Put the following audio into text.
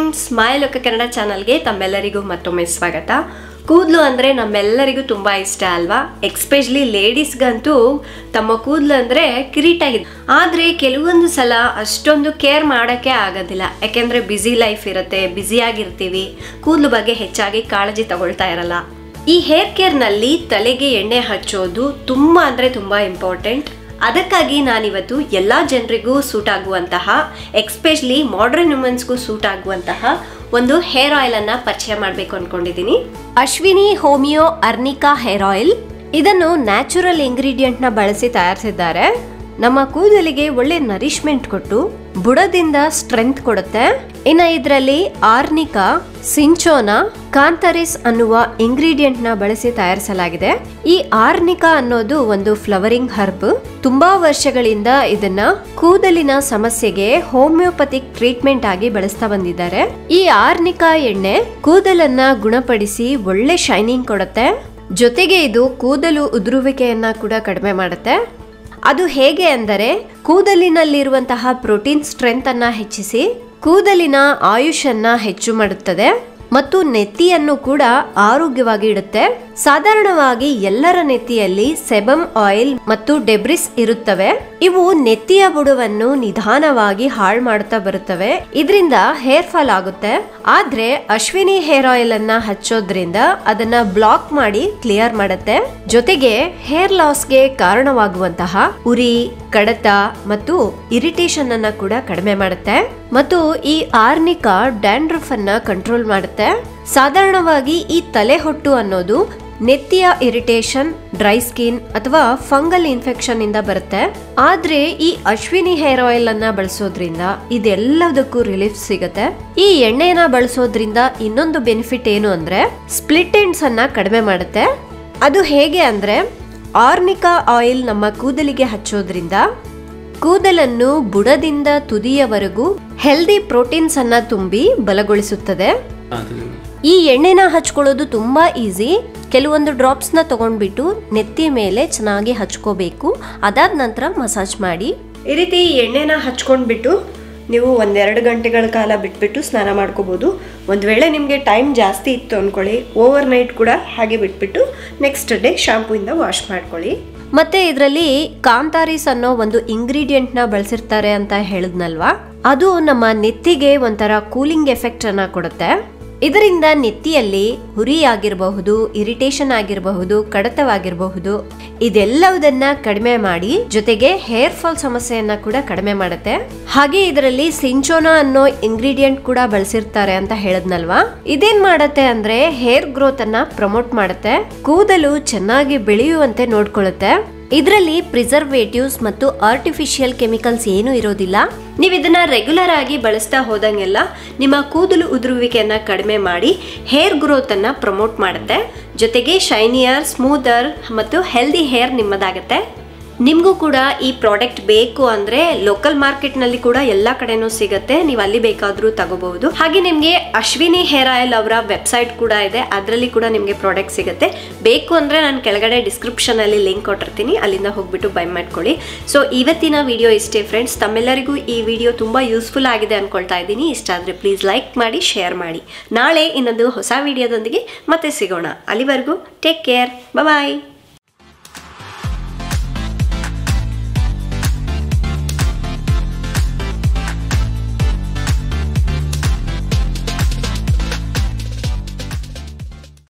Friends, Mayaloka Kannada ಚಾನಲ್ಗೆ ತಮ್ಮೆಲ್ಲರಿಗೂ ಮತ್ತೊಮ್ಮೆ ಸ್ವಾಗತ. ಕೂದಲು ಅಂದರೆ ನಮ್ಮೆಲ್ಲರಿಗೂ ತುಂಬ ಇಷ್ಟ ಅಲ್ವಾ? ಎಕ್ಸ್ಪೆಷಲಿ ಲೇಡೀಸ್ಗಂತೂ ತಮ್ಮ ಕೂದಲು ಅಂದರೆ ಕಿರೀಟಾಗಿದೆ. ಆದರೆ ಕೆಲವೊಂದು ಸಲ ಅಷ್ಟೊಂದು ಕೇರ್ ಮಾಡೋಕ್ಕೆ ಆಗೋದಿಲ್ಲ. ಯಾಕೆಂದರೆ ಬ್ಯುಸಿ ಲೈಫ್ ಇರುತ್ತೆ, ಬ್ಯುಸಿಯಾಗಿರ್ತೀವಿ, ಕೂದಲು ಬಗ್ಗೆ ಹೆಚ್ಚಾಗಿ ಕಾಳಜಿ ತಗೊಳ್ತಾ ಇರಲ್ಲ. ಈ ಹೇರ್ ಕೇರ್ನಲ್ಲಿ ತಲೆಗೆ ಎಣ್ಣೆ ಹಚ್ಚೋದು ತುಂಬ ಅಂದರೆ ತುಂಬ ಇಂಪಾರ್ಟೆಂಟ್. ಅದಕ್ಕಾಗಿ ನಾನಿವತ್ತು ಎಲ್ಲ ಜನರಿಗೂ ಸೂಟ್ ಆಗುವಂತಹ, ಎಕ್ಸ್ಪೆಷಲಿ ಮಾಡರ್ನ್ ವುಮೆನ್ಸ್ಗೂ ಸೂಟ್ ಆಗುವಂತಹ ಒಂದು ಹೇರ್ ಆಯಿಲ್ ಅನ್ನ ಪರಿಚಯ ಮಾಡಬೇಕು ಅನ್ಕೊಂಡಿದ್ದೀನಿ. Ashwini homeo arnica hair oil. ಇದನ್ನು ನ್ಯಾಚುರಲ್ ಇಂಗ್ರೀಡಿಯೆಂಟ್ ನ ಬಳಸಿ ತಯಾರಿಸಿದ್ದಾರೆ. ನಮ್ಮ ಕೂದಲಿಗೆ ಒಳ್ಳೆ ನರಿಶ್ಮೆಂಟ್ ಕೊಟ್ಟು ಬುಡದಿಂದ ಸ್ಟ್ರೆಂತ್ ಕೊಡುತ್ತೆ. ಇನ್ನು ಇದರಲ್ಲಿ ಆರ್ನಿಕಾ, ಸಿಂಚೋನಾ, ಕಾಂತರಿಸ್ ಅನ್ನುವ ಇಂಗ್ರೀಡಿಯೆಂಟ್ ನ ಬಳಸಿ ತಯಾರಿಸಲಾಗಿದೆ. ಈ ಆರ್ನಿಕಾ ಅನ್ನೋದು ಒಂದು ಫ್ಲವರಿಂಗ್ ಹರ್ಬ್. ತುಂಬಾ ವರ್ಷಗಳಿಂದ ಇದನ್ನ ಕೂದಲಿನ ಸಮಸ್ಯೆಗೆ ಹೋಮಿಯೋಪತಿಕ್ ಟ್ರೀಟ್ಮೆಂಟ್ ಆಗಿ ಬಳಸ್ತಾ ಬಂದಿದ್ದಾರೆ. ಈ ಆರ್ನಿಕಾ ಎಣ್ಣೆ ಕೂದಲನ್ನ ಗುಣಪಡಿಸಿ ಒಳ್ಳೆ ಶೈನಿಂಗ್ ಕೊಡುತ್ತೆ. ಜೊತೆಗೆ ಇದು ಕೂದಲು ಉದುರುವಿಕೆಯನ್ನ ಕೂಡ ಕಡಿಮೆ ಮಾಡುತ್ತೆ. ಅದು ಹೇಗೆ ಅಂದರೆ ಕೂದಲಿನಲ್ಲಿರುವಂತಹ ಪ್ರೋಟೀನ್ ಸ್ಟ್ರೆಂತ್ ಅನ್ನ ಹೆಚ್ಚಿಸಿ ಕೂದಲಿನ ಆಯುಷನ್ನ ಹೆಚ್ಚು ಮಾಡುತ್ತದೆ ಮತ್ತು ನೆತ್ತಿಯನ್ನು ಕೂಡ ಆರೋಗ್ಯವಾಗಿ ಇಡುತ್ತೆ. ಸಾಧಾರಣವಾಗಿ ಎಲ್ಲರ ನೆತ್ತಿಯಲ್ಲಿ ಸೆಬಮ್ ಆಯಿಲ್ ಮತ್ತು ಡೆಬ್ರಿಸ್ ಇರುತ್ತವೆ. ಇವು ನೆತ್ತಿಯ ಬುಡವನ್ನು ನಿಧಾನವಾಗಿ ಹಾಳು ಮಾಡುತ್ತಾ ಬರುತ್ತವೆ. ಇದರಿಂದ ಹೇರ್ ಫಾಲ್ ಆಗುತ್ತೆ. ಆದ್ರೆ ಅಶ್ವಿನಿ ಹೇರ್ ಆಯಿಲ್ ಅನ್ನ ಹಚ್ಚೋದ್ರಿಂದ ಅದನ್ನ ಬ್ಲಾಕ್ ಮಾಡಿ ಕ್ಲಿಯರ್ ಮಾಡುತ್ತೆ. ಜೊತೆಗೆ ಹೇರ್ ಲಾಸ್ಗೆ ಕಾರಣವಾಗುವಂತಹ ಉರಿ, ಕಡತ ಮತ್ತು ಇರಿಟೇಷನ್ ಅನ್ನ ಕೂಡ ಕಡಿಮೆ ಮಾಡುತ್ತೆ. ಮತ್ತು ಈ ಆರ್ನಿಕಾ ಡ್ಯಾಂಡ್ರಫ್ ಅನ್ನ ಕಂಟ್ರೋಲ್ ಮಾಡುತ್ತೆ. ಸಾಧಾರಣವಾಗಿ ಈ ತಲೆ ಹೊಟ್ಟು ಅನ್ನೋದು ನೆತ್ತಿಯ ಇರಿಟೇಷನ್, ಡ್ರೈ ಸ್ಕಿನ್ ಅಥವಾ ಫಂಗಲ್ ಇನ್ಫೆಕ್ಷನ್ ಇಂದ ಬರುತ್ತೆ. ಆದ್ರೆ ಈ ಅಶ್ವಿನಿ ಹೇರ್ ಆಯಿಲ್ ಅನ್ನ ಬಳಸೋದ್ರಿಂದ ಇದೆಲ್ಲದಕ್ಕೂ ರಿಲೀಫ್ ಸಿಗುತ್ತೆ. ಈ ಎಣ್ಣೆನ ಬಳಸೋದ್ರಿಂದ ಇನ್ನೊಂದು ಬೆನಿಫಿಟ್ ಏನು ಅಂದ್ರೆ ಸ್ಪ್ಲಿಟ್ ಎಂಡ್ಸ್ ಅನ್ನ ಕಡಿಮೆ ಮಾಡುತ್ತೆ. ಅದು ಹೇಗೆ ಅಂದ್ರೆ ಆರ್ನಿಕಾ ಆಯಿಲ್ ನಮ್ಮ ಕೂದಲಿಗೆ ಹಚ್ಚೋದ್ರಿಂದ ಕೂದಲನ್ನು ಬುಡದಿಂದ ತುದಿಯವರೆಗೂ ಹೆಲ್ದಿ ಪ್ರೋಟೀನ್ಸ್ ಅನ್ನ ತುಂಬಿ ಬಲಗೊಳಿಸುತ್ತದೆ. ಈ ಎಣ್ಣೆನ ಹಚ್ಕೊಳ್ಳೋದು ತುಂಬಾ ಈಸಿ. ಕೆಲವೊಂದು ಡ್ರಾಪ್ಸ್ ನ ತಗೊಂಡ್ಬಿಟ್ಟು ನೆತ್ತಿ ಮೇಲೆ ಚೆನ್ನಾಗಿ ಹಚ್ಕೋಬೇಕು. ಅದಾದ ನಂತರ ಮಸಾಜ್ ಮಾಡಿ. ಈ ರೀತಿ ಎಣ್ಣೆನ ಹಚ್ಕೊಂಡ್ಬಿಟ್ಟು ನೀವು 1-2 ಗಂಟೆಗಳ ಕಾಲ ಬಿಟ್ಬಿಟ್ಟು ಸ್ನಾನ ಮಾಡ್ಕೋಬಹುದು. ಒಂದು ವೇಳೆ ನಿಮಗೆ ಟೈಮ್ ಜಾಸ್ತಿ ಇತ್ತು ಅನ್ಕೊಳ್ಳಿ, ಓವರ್ ನೈಟ್ ಕೂಡ ಹಾಗೆ ಬಿಟ್ಬಿಟ್ಟು ನೆಕ್ಸ್ಟ್ ಡೇ ಶಾಂಪೂ ಇಂದ ವಾಶ್ ಮಾಡ್ಕೊಳ್ಳಿ. ಮತ್ತೆ ಇದರಲ್ಲಿ ಕಾಂತಾರಿಸ್ ಅನ್ನೋ ಒಂದು ಇಂಗ್ರೀಡಿಯೆಂಟ್ ನ ಬಳಸಿರ್ತಾರೆ ಅಂತ ಹೇಳಿದ್ನಲ್ವಾ, ಅದು ನಮ್ಮ ನೆತ್ತಿಗೆ ಒಂಥರ ಕೂಲಿಂಗ್ ಎಫೆಕ್ಟ್ ಅನ್ನ ಕೊಡುತ್ತೆ. ಇದರಿಂದ ನೆತ್ತಿಯಲ್ಲಿ ಹುರಿ ಆಗಿರಬಹುದು, ಇರಿಟೇಷನ್ ಆಗಿರಬಹುದು, ಕಡತವಾಗಿರಬಹುದು, ಇದೆಲ್ಲವುದನ್ನ ಕಡಿಮೆ ಮಾಡಿ ಜೊತೆಗೆ ಹೇರ್ ಫಾಲ್ ಸಮಸ್ಯೆಯನ್ನ ಕೂಡ ಕಡಿಮೆ ಮಾಡುತ್ತೆ. ಹಾಗೆ ಇದರಲ್ಲಿ ಸಿಂಚೋನಾ ಅನ್ನೋ ಇಂಗ್ರೀಡಿಯೆಂಟ್ ಕೂಡ ಬಳಸಿರ್ತಾರೆ ಅಂತ ಹೇಳದ್ನಲ್ವಾ, ಇದೇನ್ ಮಾಡುತ್ತೆ ಅಂದ್ರೆ ಹೇರ್ ಗ್ರೋತ್ ಅನ್ನ ಪ್ರಮೋಟ್ ಮಾಡುತ್ತೆ, ಕೂದಲು ಚೆನ್ನಾಗಿ ಬೆಳೆಯುವಂತೆ ನೋಡ್ಕೊಳ್ಳುತ್ತೆ. ಇದರಲ್ಲಿ ಪ್ರಿಸರ್ವೇಟಿವ್ಸ್ ಮತ್ತು ಆರ್ಟಿಫಿಷಿಯಲ್ ಕೆಮಿಕಲ್ಸ್ ಏನು ಇರೋದಿಲ್ಲ. ನೀವು ಇದನ್ನ ರೆಗ್ಯುಲರ್ ಆಗಿ ಬಳಸ್ತಾ ಹೋದಂಗೆಲ್ಲ ನಿಮ್ಮ ಕೂದಲು ಉದುರುವಿಕೆಯನ್ನ ಕಡಿಮೆ ಮಾಡಿ ಹೇರ್ ಗ್ರೋತ್ ಅನ್ನ ಪ್ರಮೋಟ್ ಮಾಡುತ್ತೆ. ಜೊತೆಗೆ ಶೈನಿಯರ್, ಸ್ಮೂದರ್ ಮತ್ತು ಹೆಲ್ದಿ ಹೇರ್ ನಿಮ್ಮದಾಗತ್ತೆ. ನಿಮಗೂ ಕೂಡ ಈ ಪ್ರಾಡಕ್ಟ್ ಬೇಕು ಅಂದ್ರೆ ಲೋಕಲ್ ಮಾರ್ಕೆಟ್ ನಲ್ಲಿ ಕೂಡ ಎಲ್ಲಾ ಕಡೆನೂ ಸಿಗುತ್ತೆ. ನೀವು ಅಲ್ಲಿ ಬೇಕಾದ್ರೂ ತಗೋಬಹುದು. ಹಾಗೆ ನಿಮ್ಗೆ ಅಶ್ವಿನಿ ಹೇರ್ ಆಯಿಲ್ ಅವರ ವೆಬ್ಸೈಟ್ ಕೂಡ ಇದೆ, ಅದರಲ್ಲಿ ಕೂಡ ನಿಮ್ಗೆ ಪ್ರಾಡಕ್ಟ್ ಸಿಗುತ್ತೆ. ಬೇಕು ಅಂದ್ರೆ ನಾನು ಕೆಳಗಡೆ ಡಿಸ್ಕ್ರಿಪ್ಷನ್ ಅಲ್ಲಿ ಲಿಂಕ್ ಕೊಟ್ಟಿರ್ತೀನಿ, ಅಲ್ಲಿಂದ ಹೋಗ್ಬಿಟ್ಟು ಬೈ ಮಾಡ್ಕೊಳ್ಳಿ. ಸೊ ಇವತ್ತಿನ ವಿಡಿಯೋ ಇಷ್ಟೇ ಫ್ರೆಂಡ್ಸ್. ತಮ್ಮೆಲ್ಲರಿಗೂ ಈ ವಿಡಿಯೋ ತುಂಬಾ ಯೂಸ್ಫುಲ್ ಆಗಿದೆ ಅನ್ಕೊಳ್ತಾ ಇದ್ದೀನಿ. ಇಷ್ಟ ಆದ್ರೆ ಪ್ಲೀಸ್ ಲೈಕ್ ಮಾಡಿ, ಶೇರ್ ಮಾಡಿ. ನಾಳೆ ಇನ್ನೊಂದು ಹೊಸ ವಿಡಿಯೋದೊಂದಿಗೆ ಮತ್ತೆ ಸಿಗೋಣ. ಅಲ್ಲಿವರೆಗೂ ಟೇಕ್ ಕೇರ್, ಬಾಯ್.